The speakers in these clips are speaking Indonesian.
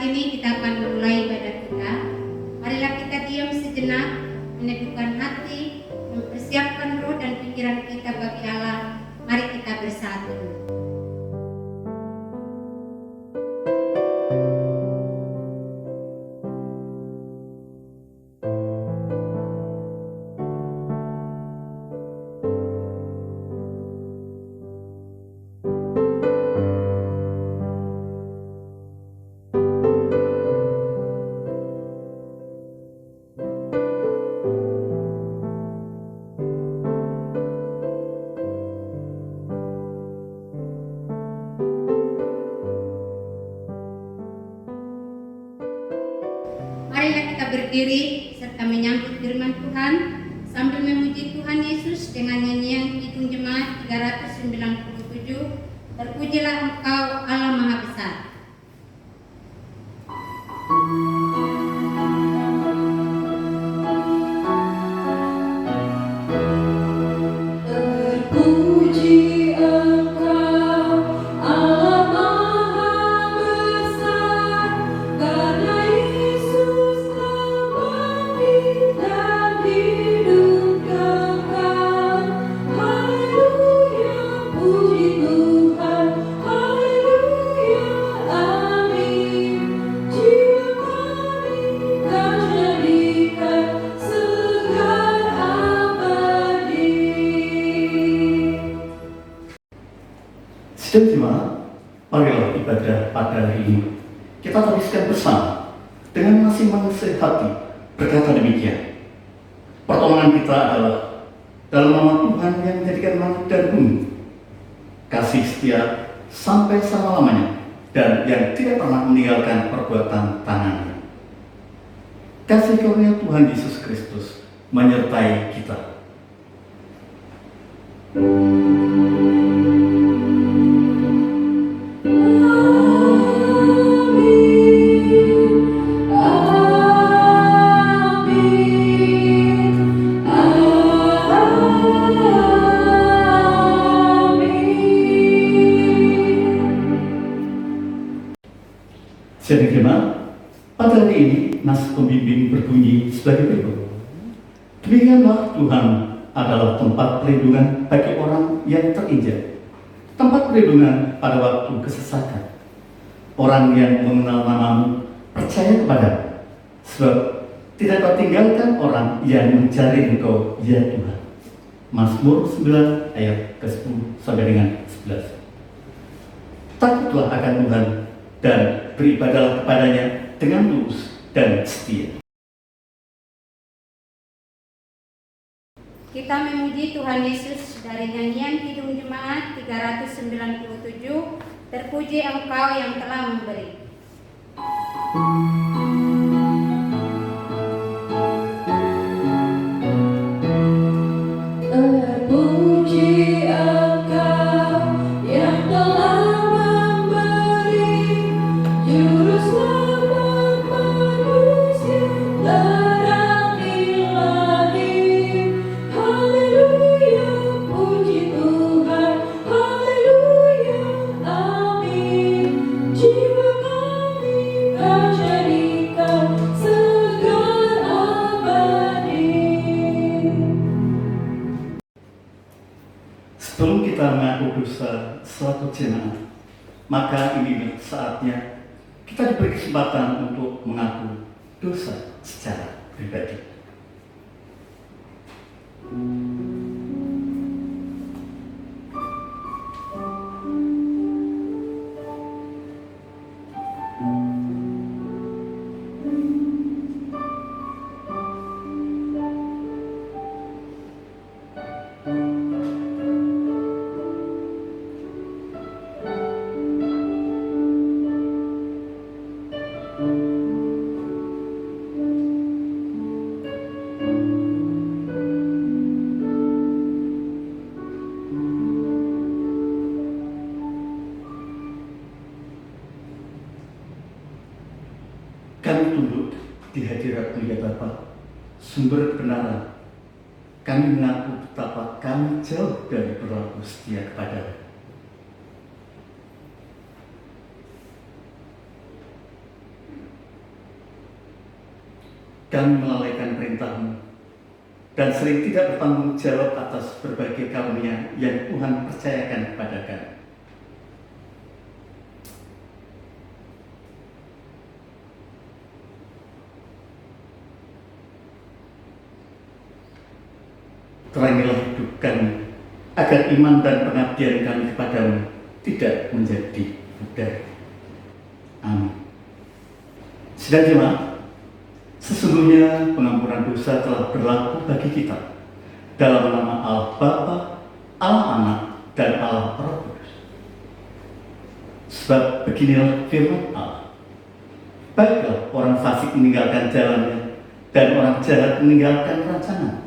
ini kita akan memulai ibadah kita. Marilah kita diam sejenak, meneduhkan hati, mempersiapkan roh dan pikiran kita bagi Allah. Mari kita bersatu. Marilah kita berdiri serta menyambut firman Tuhan sambil memuji Tuhan Yesus dengan nyanyian Kidung Jemaat 397, Terpujilah Engkau Allah Maha Besar. Sidang jemaat, marilah ibadah pada hari ini kita teruskan bersama dengan masing-masing hati berkata demikian. Pertolongan kita adalah dalam nama Tuhan yang menjadikan langit dan bumi, kasih setia sampai selama-lamanya, dan yang tidak pernah meninggalkan perbuatan tangannya. Kasih karunia Tuhan Yesus Kristus menyertai kita. Sidang jemaat, pada hari ini nas pembimbing berbunyi sebagai berikut. Demikianlah Tuhan adalah tempat perlindungan bagi orang yang terinjak, tempat perlindungan pada waktu kesesakan. Orang yang mengenal namamu percaya kepadamu, sebab tidak kau tinggalkan orang yang mencari engkau, ya Tuhan. Mazmur 9 ayat ke-10 sampai dengan 11. Takutlah akan Tuhan dan beribadahlah kepadanya dengan tulus dan setia. Kita memuji Tuhan Yesus dari nyanyian Kidung Jemaat 397, Terpuji Engkau yang telah memberi. Terpuji Engkau yang telah memberi juru selamat manusia, terang ilahi. Haleluya, puji Tuhan. Haleluya, amin. Jiwa kami Kau jadikan segar abadi. Sebelum kita mengaku dosa suatu jemaat, maka ini saatnya kita diberi kesempatan untuk mengaku dosa secara pribadi. Kami tunduk di hadirat Mulia Bapa, sumber kebenaran. Kami mengaku betapa kami jauh dari berlaku setia kepada-Mu. kami melalaikan perintah-Mu dan sering tidak bertanggung jawab atas berbagai karunia yang Tuhan percayakan kepada kami. Terangilah hidup kami, agar iman dan pengabdian kami kepadamu tidak menjadi pudar. Amin. Sidang jemaat, sesungguhnya pengampunan dosa telah berlaku bagi kita dalam nama Allah Bapa, Allah Anak, dan Allah Roh Kudus. Sebab beginilah firman Allah. Baiklah orang fasik meninggalkan jalannya dan orang jahat meninggalkan rancangan.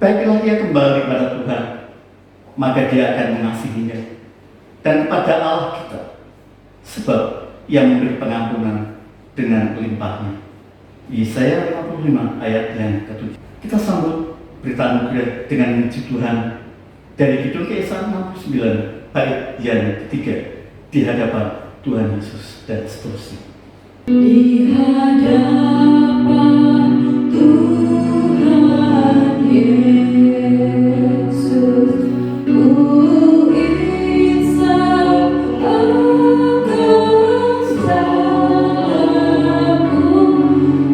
Baiklah ia kembali kepada Tuhan, maka dia akan mengasihinya, dan kepada Allah kita, sebab ia memberi pengampunan dengan limpahnya. Yesaya 55 ayat yang ke-7. Kita sambut berita anugerah dengan memuji Tuhan dari Kidung Keesahan 69 bait yang ketiga, di hadapan Tuhan Yesus, dan seterusnya. Di hadapan Tuhan Yesus, ku insaf akan salahku,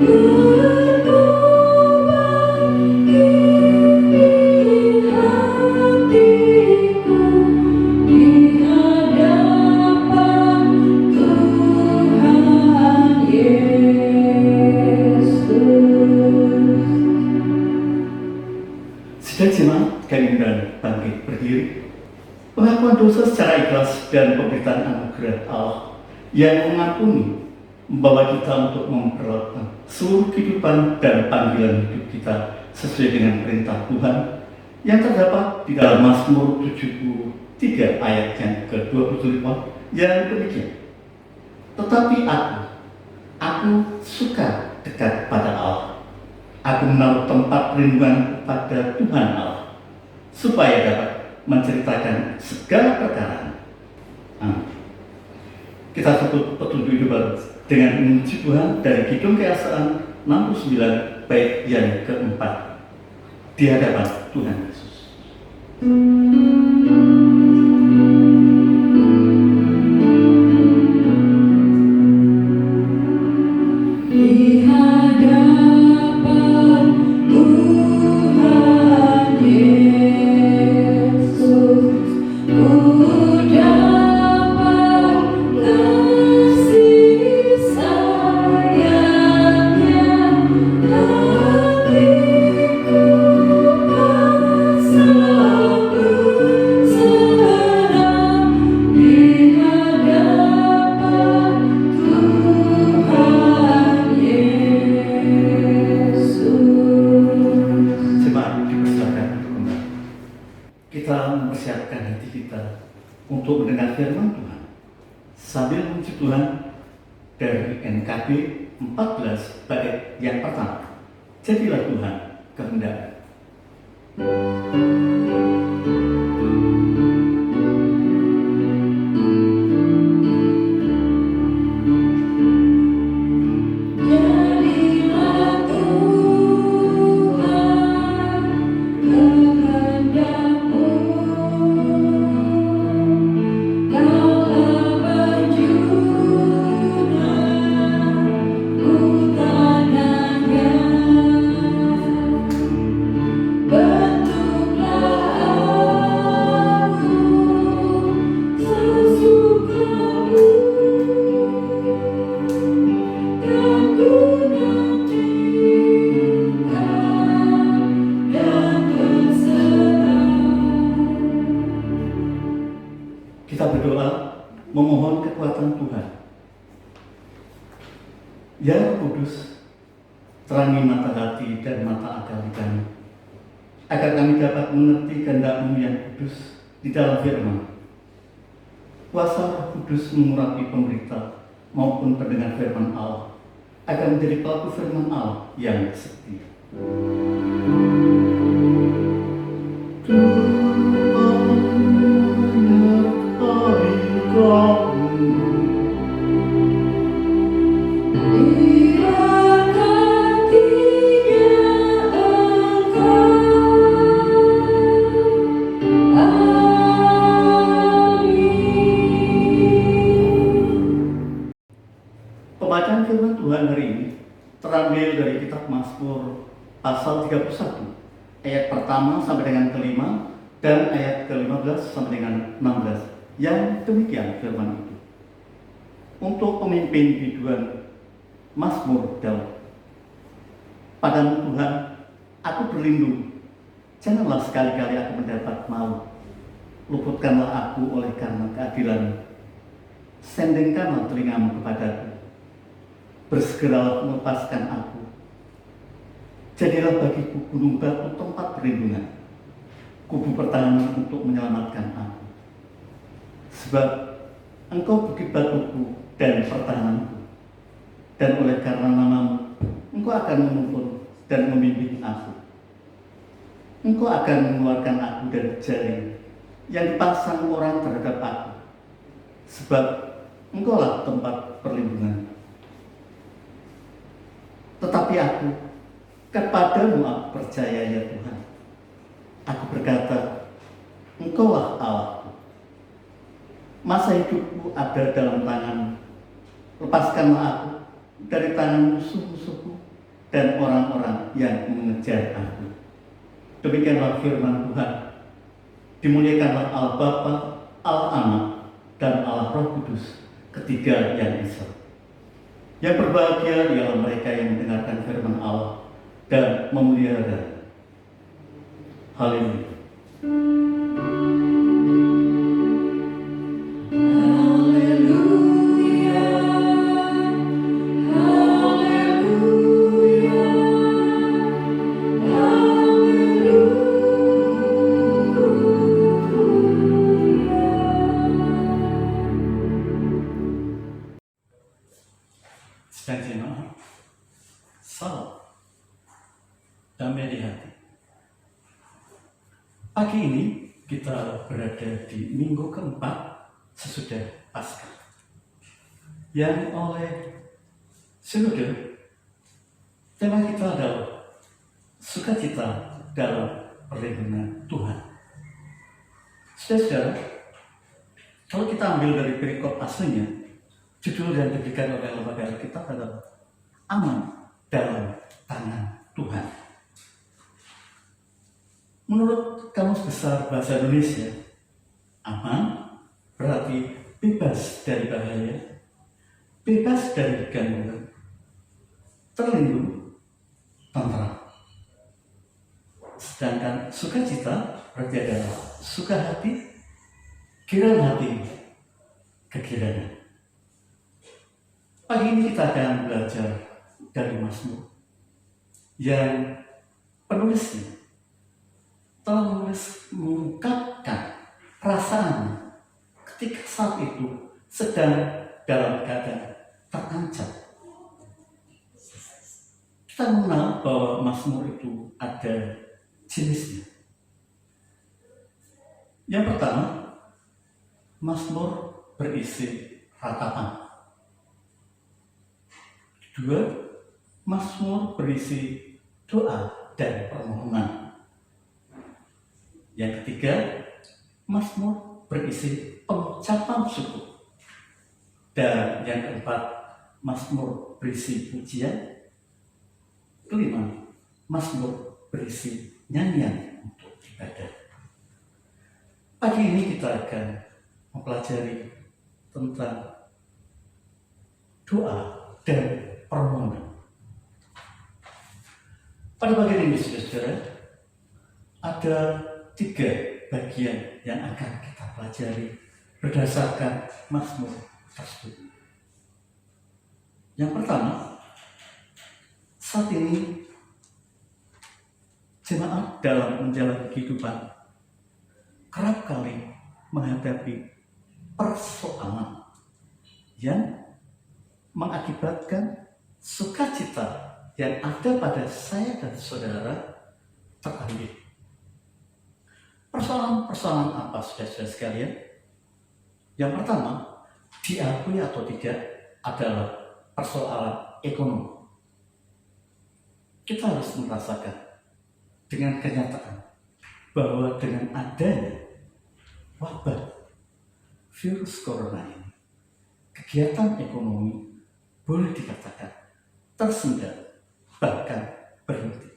bertobat kini hatiku, di hadapan Tuhan Yesus. Sidang jemaat, kami undang bangkit berdiri. Pengakuan dosa secara ikhlas dan pemberitaan anugerah Allah yang mengampuni membawa kita untuk memperlakukan seluruh kehidupan dan panggilan hidup kita sesuai dengan perintah Tuhan yang terdapat di dalam Mazmur 73 ayat yang ke-28 yang demikian. Tetapi aku suka dekat pada Allah. Aku menaruh tempat perlindungan pada Tuhan Allah, supaya dapat menceritakan segala perkara. Kita sebut petunjuk hidup baru dengan memuji Tuhan dari Kidung Keesahan 69 bait yang ke-4, di hadapan Tuhan Yesus. Di hadapan Tuhan Yesus, ku dapat kasih sayangnya, hatiku pasrah berserah di hadapan Tuhan Yesus. Jemaat dipersilakan untuk kembali. Kita mempersiapkan hati kita untuk mendengar firman Tuhan sambil memuji Tuhan dari NKB 14 bait yang pertama. Jadilah Tuhan kehendak. Jadilah Tuhan kehendak-Mu, kaulah berjunah ku tanahnya, bentuklah aku sesukamu. Dan ku nantikan dan berserah. Kita berdoa memohon kekuatan Tuhan. Ya Roh Kudus, terangi mata hati dan mata akal kami, agar kami dapat mengerti kehendak-Mu yang kudus di dalam firman. Kuasa Roh Kudus mengurapi pemberita maupun pendengar firman Allah, agar menjadi pelaku firman Allah yang setia. Biarkan terambil dari kitab Mazmur pasal 31 ayat pertama sampai dengan kelima dan ayat ke-15 sampai dengan 16 yang demikian firman itu. Untuk pemimpin biduan Mazmur Daud. Padamu Tuhan, aku berlindung. Janganlah sekali-kali aku mendapat maut. Luputkanlah aku oleh karena keadilan. Sendengkanlah telingamu kepadaku. Bersegeralah melepaskan aku. Jadilah bagiku gunung batu tempat perlindungan, kubu pertahanan untuk menyelamatkan aku. Sebab Engkau bukit batuku dan pertahananku, dan oleh karena namamu, Engkau akan menuntun dan membimbing aku. Engkau akan mengeluarkan aku dari jaring yang dipasang orang terhadap aku, sebab Engkaulah tempat perlindungan. Tetapi aku, kepadamu aku percaya ya Tuhan. Aku berkata, Engkaulah Allahku. Masa hidupku ada dalam tangan. Lepaskanlah aku dari tangan musuh-musuhku dan orang-orang yang mengejar aku. Demikianlah firman Tuhan. Dimuliakanlah Allah Bapa, Allah Anak, dan Allah Roh Kudus, ketiga yang esa. Yang berbahagia ialah mereka yang mendengarkan firman Allah dan memelihara. Haleluya. Sedang jemaah, salam damai di hati. Pagi ini kita berada di minggu keempat sesudah Paskah, yang oleh sinode tema kita adalah sukacita dalam perlindungan Tuhan. Saudara-saudara, kalau kita ambil dari perikop aslinya, judul yang diberikan oleh lembaga Alkitab adalah aman dalam tangan Tuhan. Menurut Kamus Besar Bahasa Indonesia, aman berarti bebas dari bahaya, bebas dari gangguan, terlindung, tentram. Sedangkan sukacita berarti adalah suka hati, girang hati, kegirangan. Pagi ini kita akan belajar dari Mazmur yang penulisnya telah mengungkapkan perasaan ketika saat itu sedang dalam keadaan terancam. Kita mengenal bahwa Mazmur itu ada jenisnya. Yang pertama, Mazmur berisi ratapan. Kedua, Mazmur berisi doa dan permohonan. Yang ketiga, Mazmur berisi pengucapan syukur. Dan yang keempat, Mazmur berisi pujian. Kelima, Mazmur berisi nyanyian untuk ibadah. Pagi ini kita akan mempelajari tentang doa dan permohonan. Pada bagian ini, saudara, ada 3 bagian yang akan kita pelajari berdasarkan Mazmur tersebut. Yang pertama, saat ini jemaat dalam menjalani kehidupan kerap kali menghadapi persoalan yang mengakibatkan sukacita yang ada pada saya dan saudara terambil. Persoalan-persoalan apa, saudara-saudara sekalian? Yang pertama, diakui atau tidak adalah persoalan ekonomi. Kita harus merasakan dengan kenyataan bahwa dengan adanya wabah virus corona ini, kegiatan ekonomi boleh dikatakan tersendat bahkan berhenti.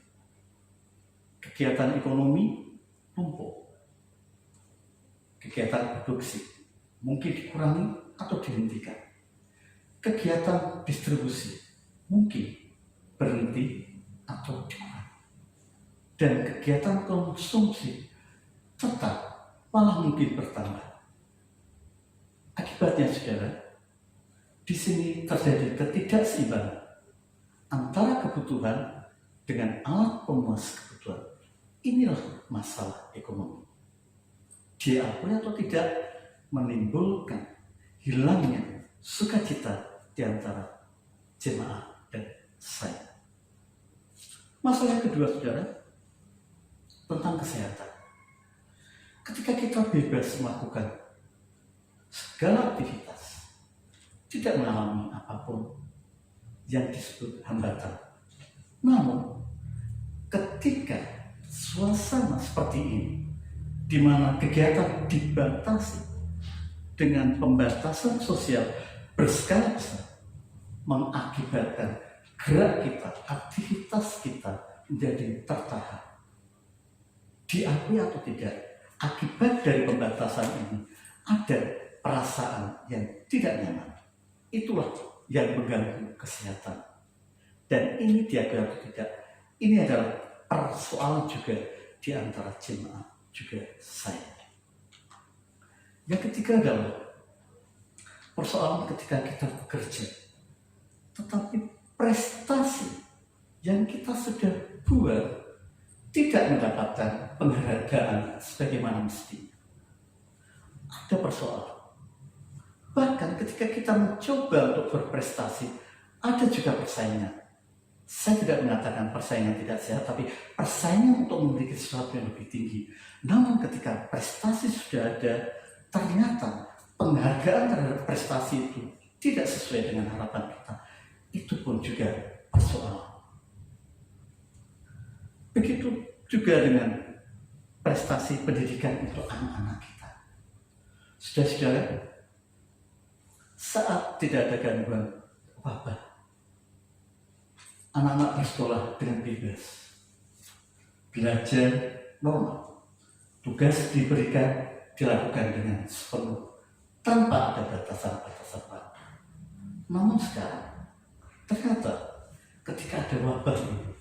Kegiatan ekonomi lumpuh. Kegiatan produksi mungkin dikurangi atau dihentikan. Kegiatan distribusi mungkin berhenti atau dikurangi. Dan kegiatan konsumsi tetap malah mungkin bertambah. Akibatnya, saudara, di sini terjadi ketidakseimbangan antara kebutuhan dengan alat pemuas kebutuhan. Inilah masalah ekonomi. Diakui atau tidak, menimbulkan hilangnya sukacita di antara jemaat dan saya. Masalah yang kedua, saudara, tentang kesehatan. Ketika kita bebas melakukan segala aktivitas, tidak mengalami apapun yang disebut hambatan. Namun, ketika suasana seperti ini, di mana kegiatan dibatasi dengan pembatasan sosial berskala besar, mengakibatkan gerak kita, aktivitas kita menjadi tertahan. Diakui atau tidak, akibat dari pembatasan ini ada perasaan yang tidak nyaman. Itulah yang mengganggu kesehatan. Dan ini diakui atau tidak, ini adalah persoalan juga di antara jemaat juga saya. Yang ketiga adalah persoalan ketika kita bekerja, tetapi prestasi yang kita sudah buat tidak mendapatkan penghargaan sebagaimana mestinya. Ada persoalan. Bahkan ketika kita mencoba untuk berprestasi, ada juga persaingan. Saya tidak mengatakan persaingan tidak sehat, tapi persaingan untuk memiliki sesuatu yang lebih tinggi. Namun ketika prestasi sudah ada, ternyata penghargaan terhadap prestasi itu tidak sesuai dengan harapan kita. Itu pun juga persoalan. Begitu juga dengan prestasi pendidikan untuk anak-anak kita. Saudara-saudara, saat tidak ada gangguan wabah, anak-anak bersekolah dengan bebas, belajar normal, tugas diberikan dilakukan dengan sepenuh, tanpa ada batasan-batasan waktu. Namun sekarang, ternyata ketika ada wabah ini,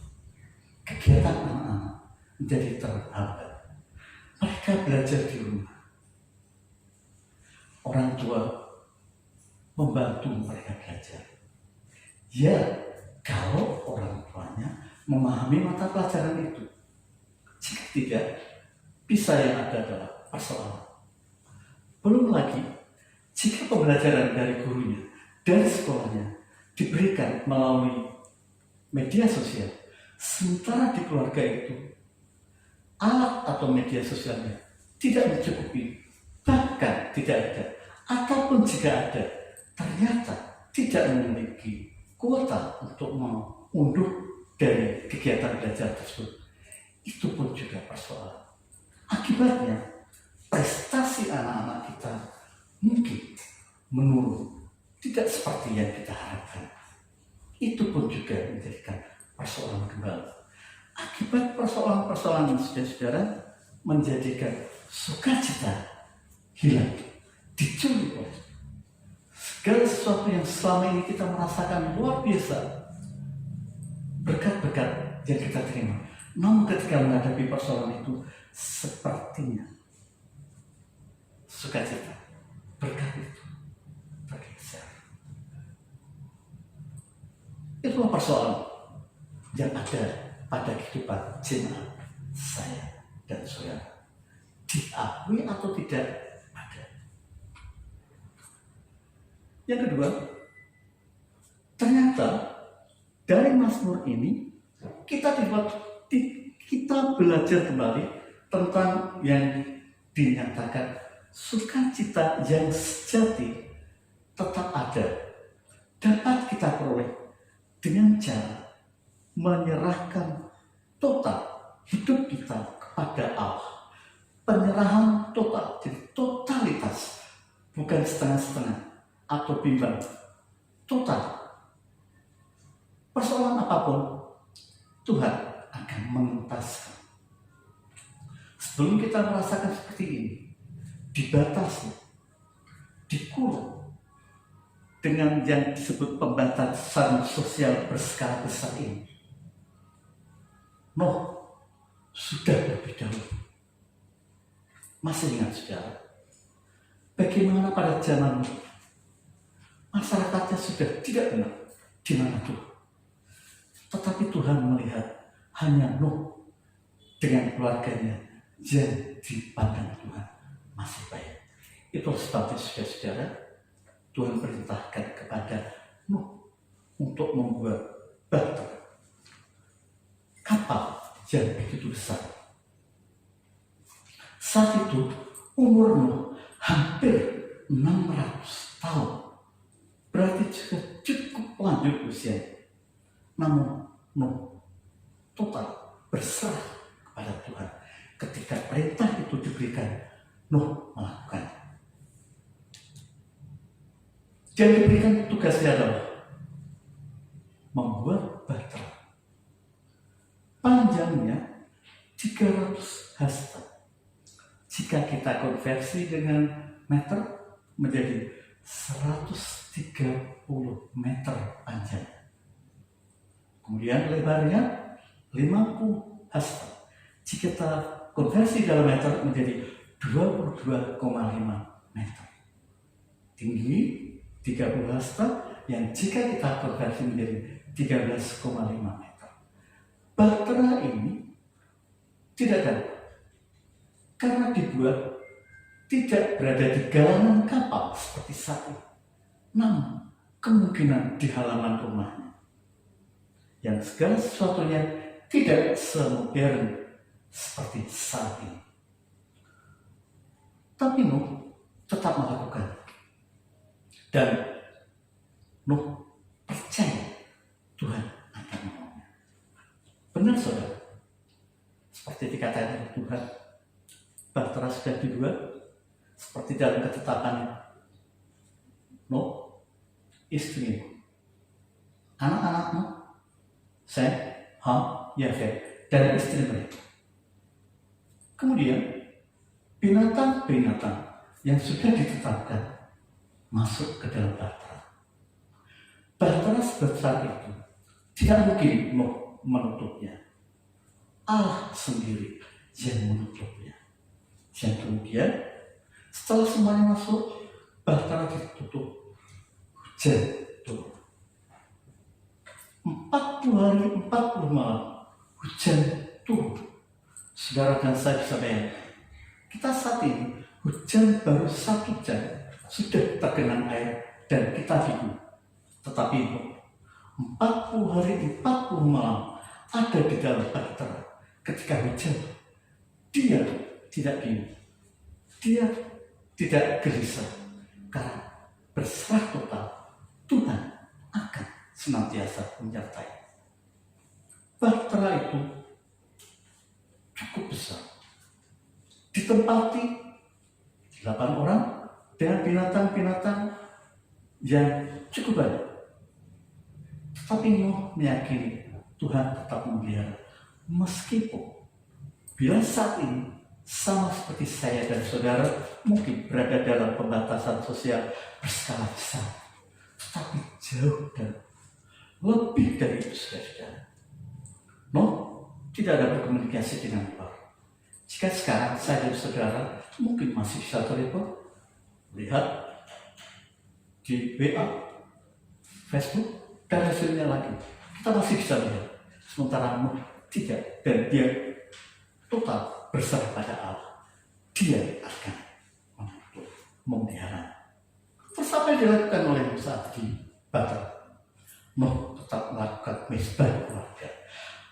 kegiatan anak-anak menjadi terhambat. Mereka belajar di rumah. Orang tua membantu mereka belajar. Ya, kalau orang tuanya memahami mata pelajaran itu. Jika tidak, bisa yang ada adalah persoalan. Belum lagi, jika pembelajaran dari gurunya, dari sekolahnya, diberikan melalui media sosial, sementara di keluarga itu, alat atau media sosialnya tidak mencukupi, bahkan tidak ada, ataupun jika ada, ternyata tidak memiliki kuota untuk mengunduh dari kegiatan belajar tersebut. Itu pun juga persoalan. Akibatnya, prestasi anak-anak kita mungkin menurun, tidak seperti yang kita harapkan. Itu pun juga menjadikan persoalan kembali. Akibat persoalan-persoalan saudara-saudara menjadikan sukacita hilang, dicuri oleh segala sesuatu yang selama ini kita merasakan luar biasa, berkat-berkat yang kita terima. Namun ketika menghadapi persoalan itu, sepertinya sukacita, berkat itu bergeser. Itulah persoalan yang ada pada kehidupan jemaat saya dan saudara. Diakui atau tidak, ada. Yang kedua, ternyata dari Mazmur ini kita belajar kembali tentang yang dinyatakan sukacita yang sejati tetap ada, dapat kita peroleh dengan cara menyerahkan total hidup kita kepada Allah. Penyerahan total, jadi totalitas, bukan setengah-setengah atau bimbang, total. Persoalan apapun Tuhan akan mengentaskan. Sebelum kita merasakan seperti ini, dibatasi, dikurung dengan yang disebut pembatasan sosial berskala besar ini, Nuh sudah lebih dahulu. Masih ingat saudara, bagaimana pada zaman Nuh masyarakatnya sudah tidak benar di mana Tuhan, tetapi Tuhan melihat hanya Nuh dengan keluarganya yang dipandang Tuhan masih baik. Itu sebabnya saudara, Tuhan perintahkan kepada Nuh untuk membuat bahtera, kapal yang begitu besar. Saat itu umur Nuh hampir 600 tahun, berarti juga cukup lanjut usia. Namun Nuh total berserah kepada Tuhan. Ketika perintah itu diberikan, Nuh melakukan. Yang diberikan tugasnya adalah membuat bahtera. Panjangnya 300 hasta. Jika kita konversi dengan meter menjadi 130 meter panjang. Kemudian lebarnya 50 hasta. Jika kita konversi dalam meter menjadi 22,5 meter. Tinggi 30 hasta yang jika kita konversi menjadi 13,5 meter. Bahtera ini tidak ada karena dibuat tidak berada di galangan kapal seperti saat ini, namun kemungkinan di halaman rumahnya, yang segala sesuatunya tidak semodern seperti saat ini. Tapi Nuh tetap melakukan, dan Nuh percaya Tuhan akan menolongnya. Benar saudara, seperti dikatakan Tuhan, bahtera sudah dibuat seperti dalam ketetapannya. Nuh, istrimu, anak-anakmu, Sem, Ham, Yafet, dan istri mereka. Kemudian binatang-binatang yang sudah ditetapkan masuk ke dalam bahtera. Bahtera sebesar itu tidak mungkin menutupnya. Allah sendiri yang menutupnya. Yang kemudian setelah semuanya masuk, bahtera ditutup, hujan turun. 40 hari 40 malam hujan turun. Saudara dan saya bisa bayangkan, kita saat ini hujan baru 1 jam sudah tergenang air dan kita hidup. Tetapi 40 hari 40 malam ada di dalam bahtera. Ketika hujan, dia tidak bingung, dia tidak gelisah, karena berserah total Tuhan akan senantiasa menyertai. Bahtera itu cukup besar, ditempati 8 orang dengan binatang-binatang yang cukup banyak. Tetapi Nuh meyakini Tuhan tetap memelihara, meskipun bila saat ini sama seperti saya dan saudara mungkin berada dalam pembatasan sosial berskala besar, tetapi jauh dan lebih dari itu saudara. Nuh tidak ada berkomunikasi dengan luar. Jika sekarang saya dan saudara mungkin masih bisa telepon, lihat di WA, Facebook, dan hasilnya lagi, kita masih bisa lihat. Sementara Nuh tidak, dan dia total berserah pada Allah. Dia akan memelihara. Terus apa yang dilakukan oleh Nuh saat di bahtera? Nuh tetap melakukan mesbah keluarga.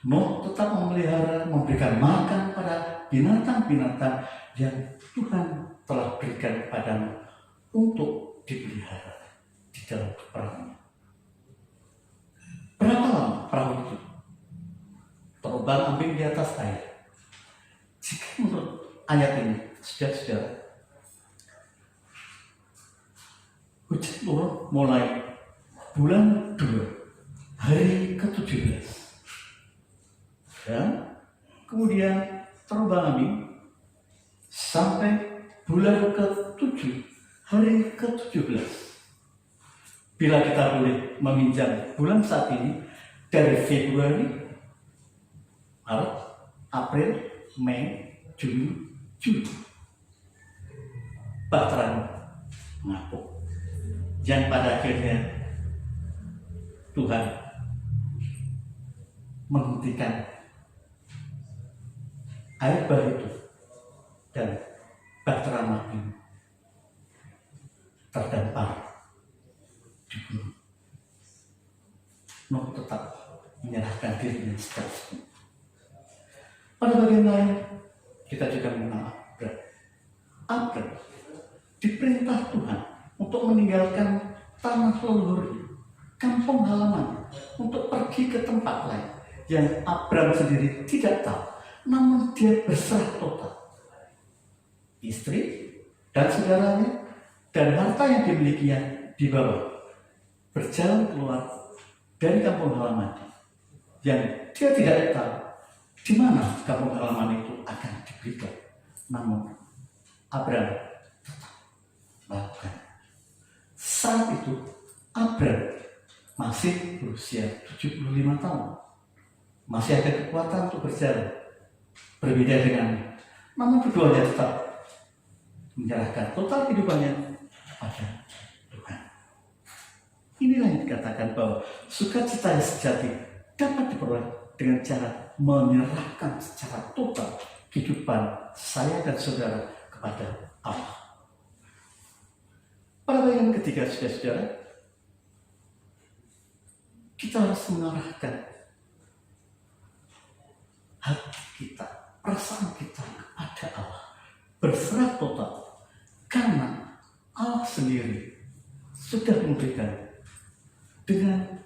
Nuh tetap memelihara, memberikan makan pada binatang-binatang yang Tuhan telah berikan kepada Nuh untuk dipelihara di dalam perahunya. Berapa lama perahu itu terombang-ambing di atas air? Jika menurut ayat ini, saudara-saudara, hujan turun mulai bulan 2, hari ke-17. kemudian terbang sampai bulan ke-7, hari ke-17. Bila kita boleh meminjam bulan saat ini dari Februari, Maret, April, Mei, Juni, Juli. Bahtera mengapung. Yang pada akhirnya Tuhan menghentikan air bah itu dan bahtera mati terdampar di gunung. Nuh tetap menyerahkan dirinya sepenuhnya. Pada bagian lain kita juga mengenal Abram. Abram diperintah Tuhan untuk meninggalkan tanah leluhurnya, kampung halaman, untuk pergi ke tempat lain yang Abram sendiri tidak tahu, namun dia berserah total. Istri dan saudaranya dan harta yang dimilikinya dibawa, berjalan keluar dari kampung halaman yang dia tidak tahu di mana kampung halaman itu akan diberikan. Namun Abram tetap melakukan. Saat itu Abram masih berusia 75 tahun, masih ada kekuatan untuk berjalan. Berbeda dengan, namun keduanya tetap menyerahkan total kehidupannya kepada Tuhan. Inilah yang dikatakan bahwa sukacita yang sejati dapat diperoleh dengan cara menyerahkan secara total kehidupan saya dan saudara kepada Allah. Pada bagian ketiga, saudara-saudara, kita harus mengarahkan hati kita, perasaan kita kepada Allah, berserah total, karena Allah sendiri sudah memberikan dengan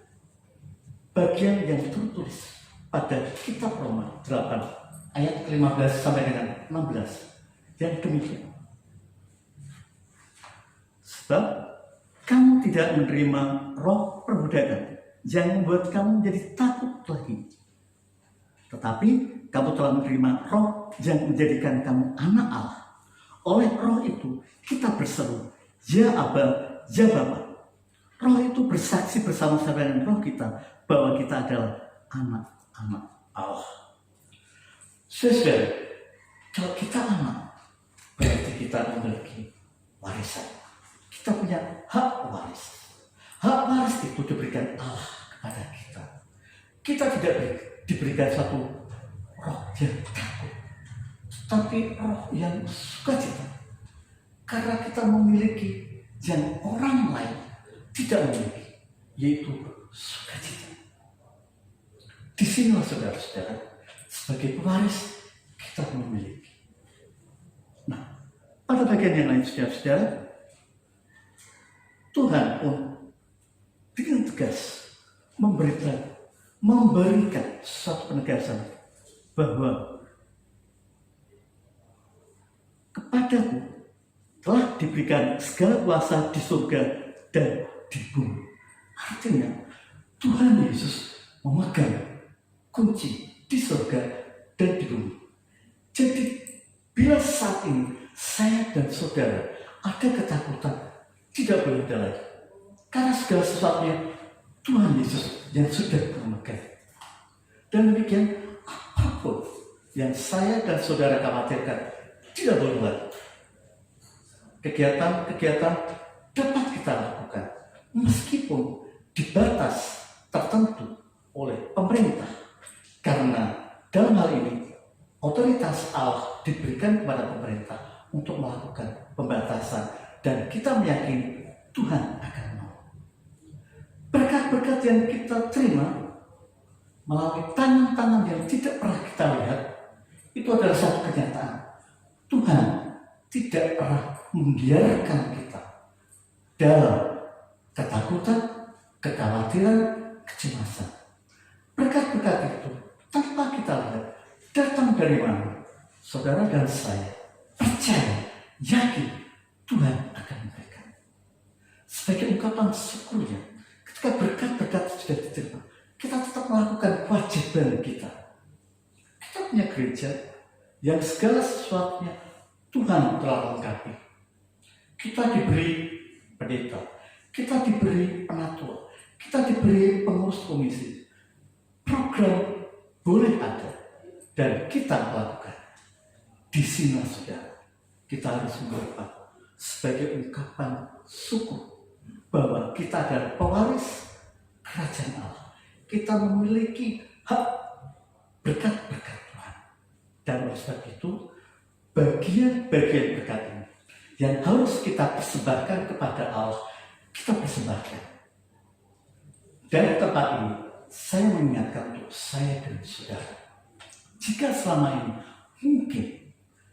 bagian yang tertulis pada kitab Roma 8 ayat 15 sampai dengan 16 yang demikian. Sebab kamu tidak menerima roh perbudakan yang membuat kamu menjadi takut lagi, tetapi kamu telah menerima roh yang menjadikan kamu anak Allah. Oleh roh itu kita berseru, ya Aba, ya Bapa. Roh itu bersaksi bersama-sama dengan roh kita bahwa kita adalah anak-anak Allah. Saudara, kalau kita anak, berarti kita memiliki warisan. Kita punya hak waris. Hak waris itu diberikan Allah kepada kita. Kita tidak diberikan satu roh yang takut, tapi roh yang sukacita. Karena kita memiliki yang orang lain tidak memiliki, yaitu sukacita. Di sinilah saudara-saudara, sebagai pewaris kita memiliki. Nah, pada bagian yang lain saudara-saudara, Tuhan pun dengan tegas memberikan suatu penegasan bahwa kepadaku telah diberikan segala kuasa di surga dan di bumi. Artinya Tuhan Yesus memegang kunci di surga dan di bumi. Jadi bila saat ini saya dan saudara ada ketakutan, tidak boleh ada lagi, karena segala sesuatunya Tuhan Yesus yang sudah memegang. Dan demikian apapun yang saya dan saudara khawatirkan tidak boleh lagi. Kegiatan-kegiatan dapat kita lakukan meskipun di batas tertentu oleh pemerintah, karena dalam hal ini otoritas Allah diberikan kepada pemerintah untuk melakukan pembatasan, dan kita meyakini Tuhan akan mau. Berkat-berkat yang kita terima melalui tangan-tangan yang tidak pernah kita lihat, itu adalah satu kenyataan. Tuhan tidak pernah membiarkan kita dalam ketakutan, kekhawatiran, kecemasan. Berkat-berkat itu tanpa kita lihat datang dari mana, saudara dan saya percaya, yakin Tuhan akan memberikan. Sebagai ungkapan syukurnya, ketika berkat-berkat sudah diterima, kita tetap melakukan kewajiban kita. Kita satu-satunya gereja yang segala sesuatunya Tuhan telah lengkapi. Kita diberi pendeta, kita diberi penatua, kita diberi pengurus komisi. Program boleh ada dan kita lakukan. Di sini saudara, kita harus berdoa sebagai ungkapan syukur bahwa kita adalah pewaris kerajaan Allah. Kita memiliki hak berkat-berkat Tuhan. Dan oleh sebab itu, bagian-bagian berkat ini yang harus kita persembahkan kepada Allah, kita persembahkan. Dari tempat ini, saya mengingatkan untuk saya dan saudara. Jika selama ini mungkin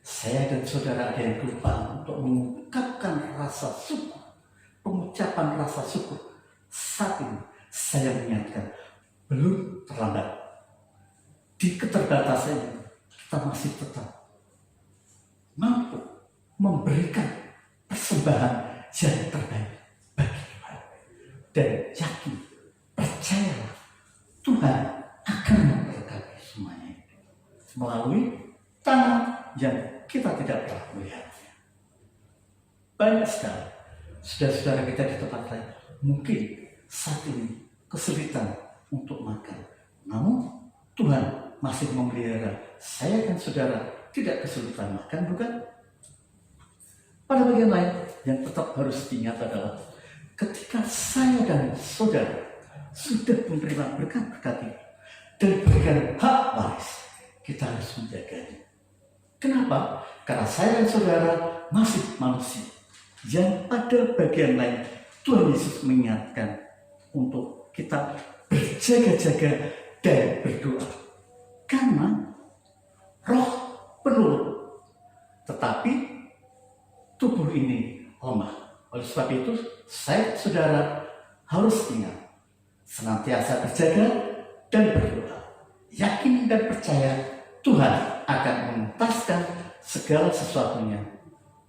saya dan saudara ada yang kelupaan untuk mengungkapkan rasa syukur, pengucapan rasa syukur, saat ini saya mengingatkan, belum terlambat. Di keterbatasan ini, kita masih tetap mampu memberikan persembahan yang terbaik bagi Tuhan. Dan yakin, percayalah, Tuhan akan memberkati semuanya melalui tangan yang kita tidak pernah melihatnya. Banyak sekali saudara-saudara kita di tempat lain mungkin saat ini kesulitan untuk makan. Namun Tuhan masih memelihara saya dan saudara tidak kesulitan makan, bukan? Pada bagian lain yang tetap harus diingat adalah ketika saya dan saudara sudah menerima berkat-berkat itu dan berikan hak waris, kita harus menjaganya. Kenapa? Karena saya dan saudara masih manusia yang pada bagian lain Tuhan Yesus mengingatkan untuk kita berjaga-jaga dan berdoa. Karena roh penuh, tetapi tubuh ini lemah. Oleh sebab itu, saya saudara harus ingat, senantiasa berjaga dan berdoa. Yakin dan percaya Tuhan akan menuntaskan segala sesuatunya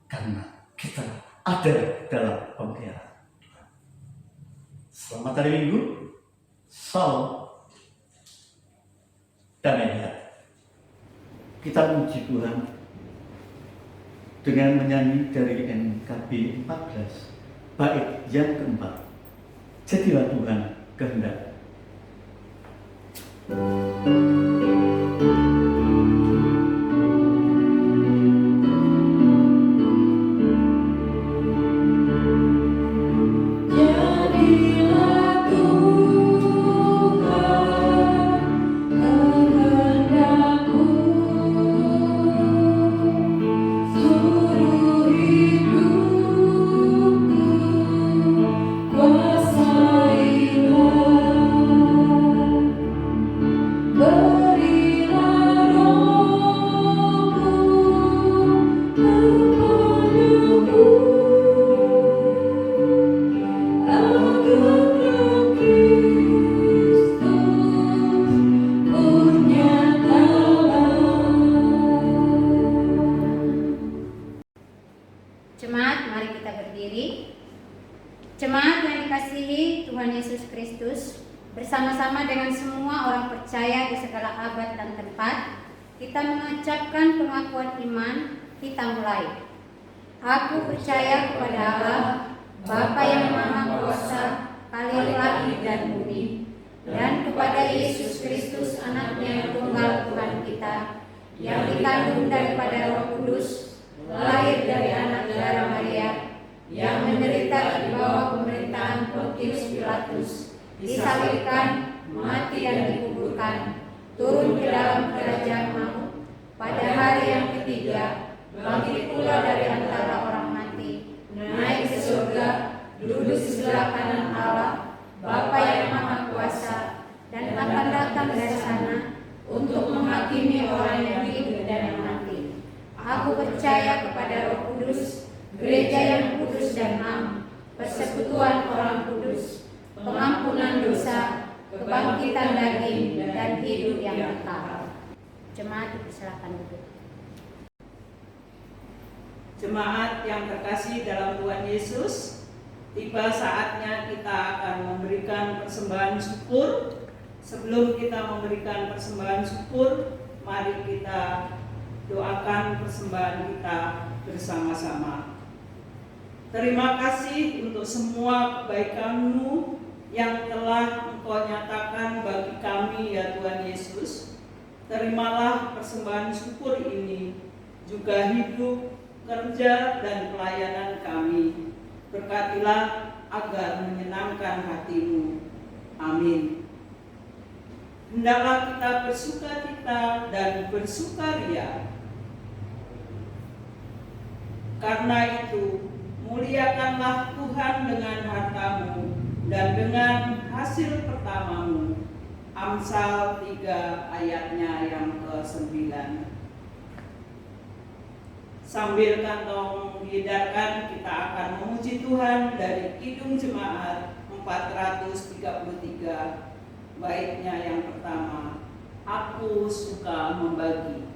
karena kita ada dalam pemeliharaan Tuhan. Selamat hari Minggu. Salam damai hati. Kita memuji Tuhan dengan menyanyi dari NKB 14 bait yang keempat. Jadilah Tuhan kehendak. Jadilah Tuhan kehendakku, seluruh hidupku kuasailah, berilah rohmu kepadaku. Agar Kristus bernyatalah. Jemaat, mari kita berdiri. Jemaat yang dikasihi Tuhan Yesus Kristus, bersama-sama dengan semua orang percaya di segala abad dan tempat, kita mengucapkan pengakuan iman. Kita mulai. Aku percaya kepada Allah, Bapa yang Maha Kuasa, Khalil langit dan bumi, dan kepada Yesus Kristus, Anaknya yang tunggal Tuhan kita, yang dikandung daripada Roh Kudus, lahir dari anak darah Maria, yang menderita di bawah pemerintahan Pontius Pilatus, disalibkan, mati dan dikuburkan, turun ke dalam kerajaan maut, pada hari yang ketiga bangkit pula dari antara orang mati, naik ke surga, duduk di sebelah kanan Allah, Bapa yang Maha Kuasa, dan akan datang dari sana untuk menghakimi orang yang hidup dan yang mati. Aku percaya kepada Roh Kudus, gereja yang kudus dan am, persekutuan orang kudus, pengampunan dosa, kebangkitan daging, dan hidup yang kekal. Jemaat dipersilakan duduk. Jemaat yang terkasih dalam Tuhan Yesus, tiba saatnya kita akan memberikan persembahan syukur. Sebelum kita memberikan persembahan syukur, mari kita doakan persembahan kita bersama-sama. Terima kasih untuk semua kebaikan-Mu yang telah Engkau nyatakan bagi kami ya Tuhan Yesus. Terimalah persembahan syukur ini, juga hidup, kerja, dan pelayanan kami. Berkatilah agar menyenangkan hati-Mu. Amin. Hendaklah kita bersukacita dan bersukaria. Karena itu, muliakanlah Tuhan dengan harta-Mu dan dengan hasil pertamamu. Amsal 3 ayatnya yang ke-9. Sambil kantong diedarkan, kita akan memuji Tuhan dari Kidung Jemaat 433. Baitnya yang pertama, Aku Suka Membagi.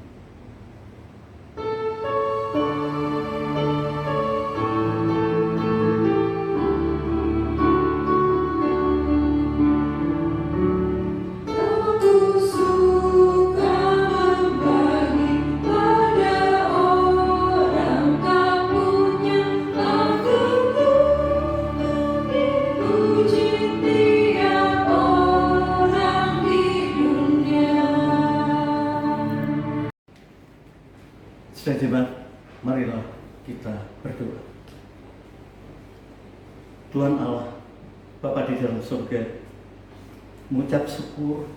Aku suka membagi pada orang tak punya. Aku memuji tiap orang di dunia. Sudah jemaat, marilah kita berdoa. Tuhan Allah, Bapa di dalam surga, mengucap syukur,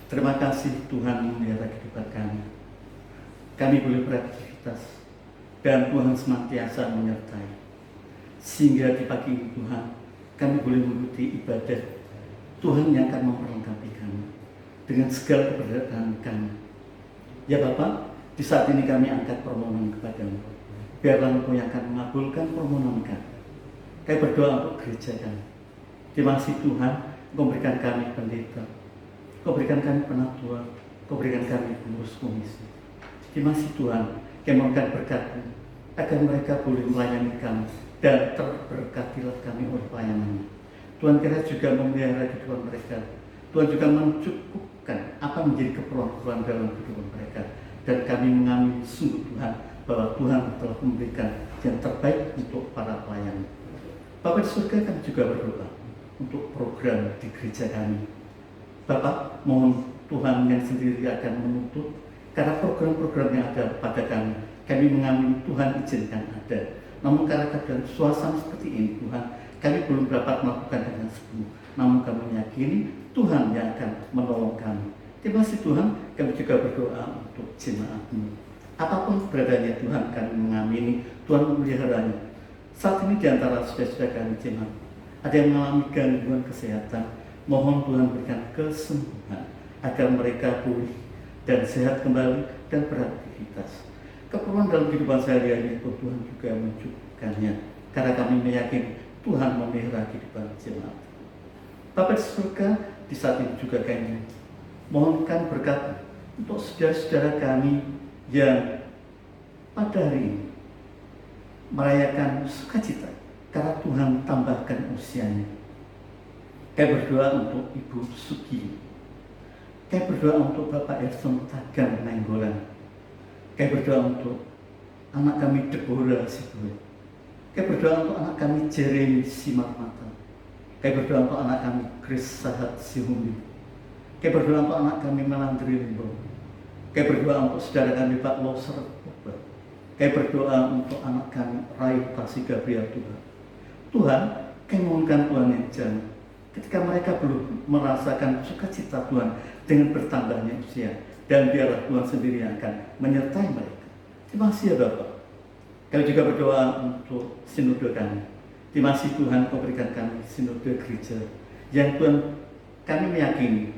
terima kasih Tuhan memelihara kehidupan kami. Kami boleh beraktivitas dan Tuhan senantiasa menyertai. Sehingga di pagi ini Tuhan, kami boleh mengikuti ibadah Tuhan yang akan memperlengkapi kami dengan segala keberadaan kami. Ya Bapa, di saat ini kami angkat permohonan kepadamu. Biarlah Engkau yang akan mengabulkan permohonan kami. Kami berdoa untuk gereja kami. Terima kasih Tuhan, Engkau berikan kami pendeta, Engkau berikan kami penatua, Engkau berikan kami pengurus komisi. Terima kasih Tuhan, kami mohonkan berkat-Mu agar mereka boleh melayani kami dan terberkatilah kami oleh pelayanannya. Tuhan kira juga memelihara kehidupan mereka. Tuhan juga mencukupkan apa menjadi keperluan-keperluan dalam kehidupan mereka. Dan kami mengamini sungguh Tuhan bahwa Tuhan telah memberikan yang terbaik untuk para pelayan. Bapa di surga, kami juga berdoa untuk program di gereja kami. Bapak, mohon Tuhan yang sendiri akan menuntut karena program-program yang ada pada kami mengamini Tuhan izinkan ada. Namun karena keadaan suasana seperti ini Tuhan, kami belum dapat melakukan dengan sepenuh. Namun kami meyakini Tuhan yang akan menolong kami. Terima kasih Tuhan, kami juga berdoa untuk jemaat-Mu. Apapun keberadaannya Tuhan, kami mengamini Tuhan memeliharanya. Saat ini di antara saudara-saudara kami jemaat, ada yang mengalami gangguan kesehatan, mohon Tuhan berikan kesembuhan agar mereka pulih dan sehat kembali dan beraktivitas. Keperluan dalam kehidupan sehari-hari itu Tuhan juga mencukupkannya, karena kami meyakini Tuhan memelihara kehidupan jemaat. Bapa di surga, di saat ini juga kami mohonkan berkat untuk saudara-saudara kami yang pada hari ini merayakan sukacita karena Tuhan tambahkan usianya. Kami berdoa untuk Ibu Sugi. Kami berdoa untuk Bapak Erson Tagan Nainggolan. Kami berdoa untuk anak kami Deborah Sibuan. Kami berdoa untuk anak kami Jeremy Simarmata. Kami berdoa untuk anak kami Chris Sahat Sihumbi. Kami berdoa untuk anak kami Melandri Limbo. Kami berdoa untuk saudara kami Pak Loser Pogba. Kami berdoa untuk anak kami Rai Tasi Gabriel Tuhan. Tuhan, kami mohonkan Tuhan yang jangan ketika mereka belum merasakan sukacita Tuhan dengan bertambahnya usia, dan biarlah Tuhan sendiri yang akan menyertai mereka. Terima kasih ya Bapak. Kami juga berdoa untuk sinode kami. Terima kasih Tuhan, Kau berikan kami sinode gereja yang Tuhan kami meyakini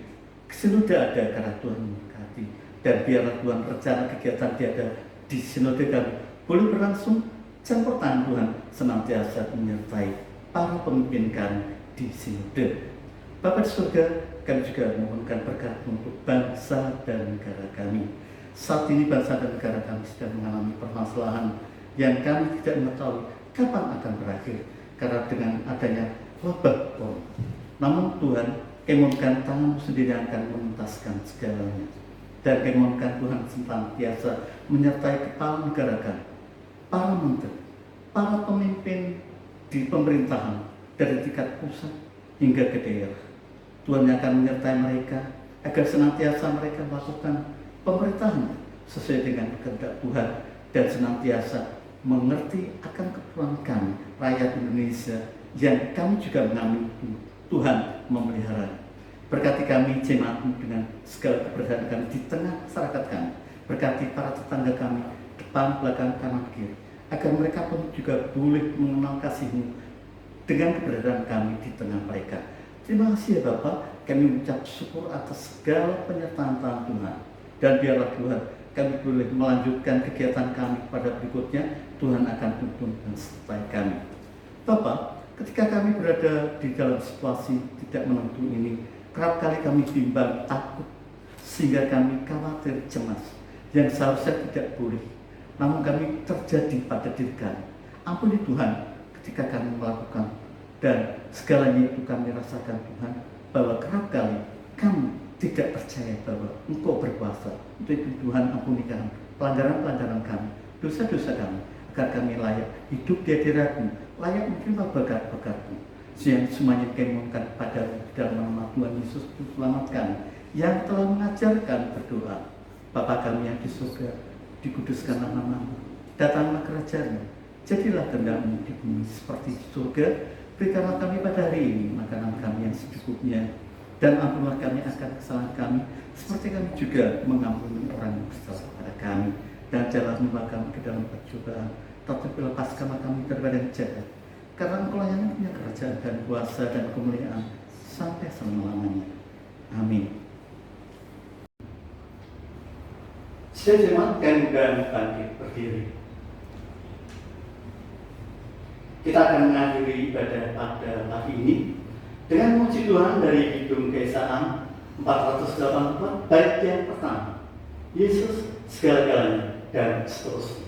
sinode ada karena Tuhan memberkati, dan biarlah Tuhan rencana kegiatan tiada di sinode kami boleh berlangsung campur tangan Tuhan senantiasa menyertai para pemimpin kami di sinode. Bapa di surga, kami juga memohonkan berkat untuk bangsa dan negara kami. Saat ini bangsa dan negara kami sedang mengalami permasalahan yang kami tidak mengetahui kapan akan berakhir karena dengan adanya wabah corona. Namun Tuhan, kami mohonkan tangan-Mu sendiri yang akan menuntaskan segalanya. dan kemohonkan Tuhan senantiasa menyertai kepala negara kami, para menteri, para pemimpin di pemerintahan dari tingkat pusat hingga ke daerah. Tuhan yang akan menyertai mereka agar senantiasa mereka melakukan pemerintahan sesuai dengan kehendak Tuhan dan senantiasa mengerti akan keperluan kami, rakyat Indonesia, yang kami juga mengamin Tuhan memelihara. Berkati kami jemaat-Mu dengan segala keberadaan kami di tengah masyarakat kami. Berkati para tetangga kami, depan, belakang, kanan, kiri, agar mereka pun juga boleh mengenal kasih-Mu dengan keberadaan kami di tengah mereka. Terima kasih ya Bapak, kami mengucap syukur atas segala penyertaan Tuhan. Dan biarlah Tuhan, kami boleh melanjutkan kegiatan kami pada berikutnya. Tuhan akan tuntun dan sertai kami. Bapak, ketika kami berada di dalam situasi tidak menentu ini, kerap kali kami bimbang, takut, sehingga kami khawatir, cemas, yang seharusnya tidak boleh. Namun kami terjadi pada diri kami. Ampuni Tuhan ketika kami melakukan, dan segalanya itu kami rasakan Tuhan, bahwa kerap kali kami tidak percaya bahwa Engkau berkuasa. Untuk itu Tuhan ampuni kami, pelanggaran-pelanggaran kami, dosa-dosa kami, agar kami layak hidup di hadirat-Mu, layak menerima berkat-berkat-Mu. Yang semuanya kami mohonkan kepada dalam nama Tuhan Yesus Selamat kami, yang telah mengajarkan berdoa. Bapa kami yang di surga, dikuduskanlah nama-Mu, datanglah kerajaan-Mu, jadilah kehendak-Mu di bumi seperti di surga. Berikanlah kami pada hari ini makanan kami yang secukupnya, dan ampunilah kami akan kesalahan kami, seperti kami juga mengampuni orang yang bersalah kepada kami. Dan janganlah membawa kami ke dalam percobaan, tetapi lepaskanlah kami daripada yang jahat. Karena Engkau yang punya kerajaan dan kuasa dan kemuliaan sampai selama-lamanya. Amin. Saya jemaatkan dan bangkit berdiri. Kita akan mengakhiri ibadah pada pagi ini dengan memuji Tuhan dari Kidung Kesahan 484 bait yang pertama, Yesus segala-galanya, dan seterusnya.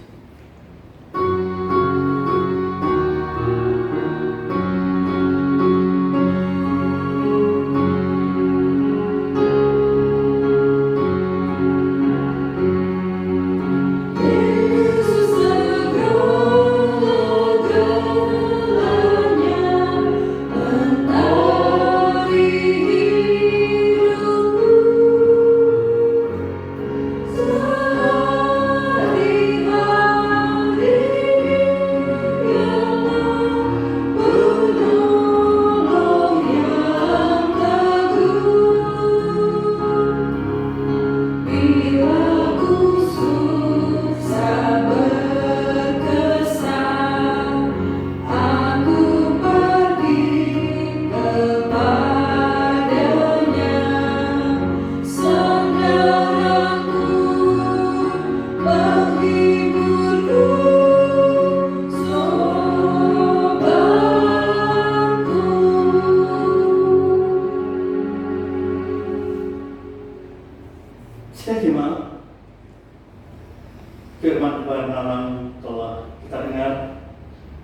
Firman kebenaran telah kita dengar,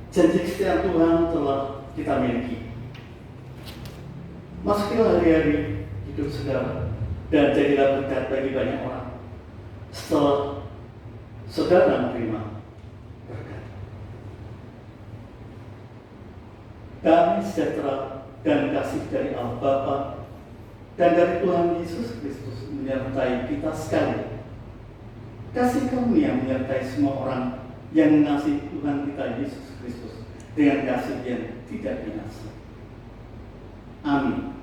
janji setia Tuhan telah kita miliki. Masukilah hari-hari hidup saudara dan jadilah berkat bagi banyak orang. Setelah saudara menerima berkat, damai sejahtera dan kasih dari Allah Bapa dan dari Tuhan Yesus Kristus menyertai kita sekalian. Kasih karunia menyertai semua orang yang mengasihi Tuhan kita Yesus Kristus dengan kasih yang tidak binasa. Amin.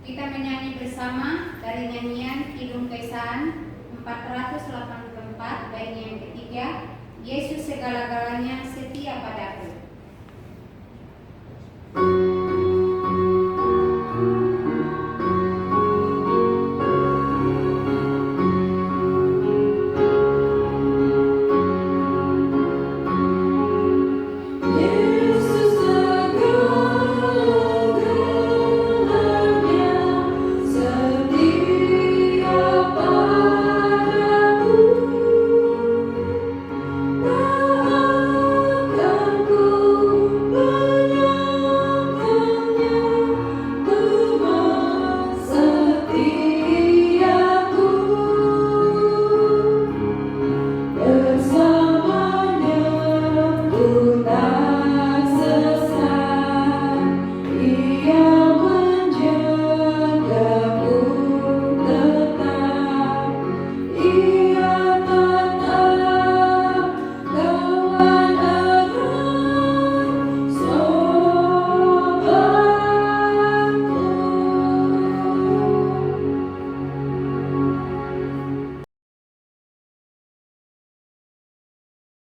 Kita menyanyi bersama dari nyanyian Kidung Kesahan 484 baitnya yang ketiga, Yesus segala-galanya setia padaku.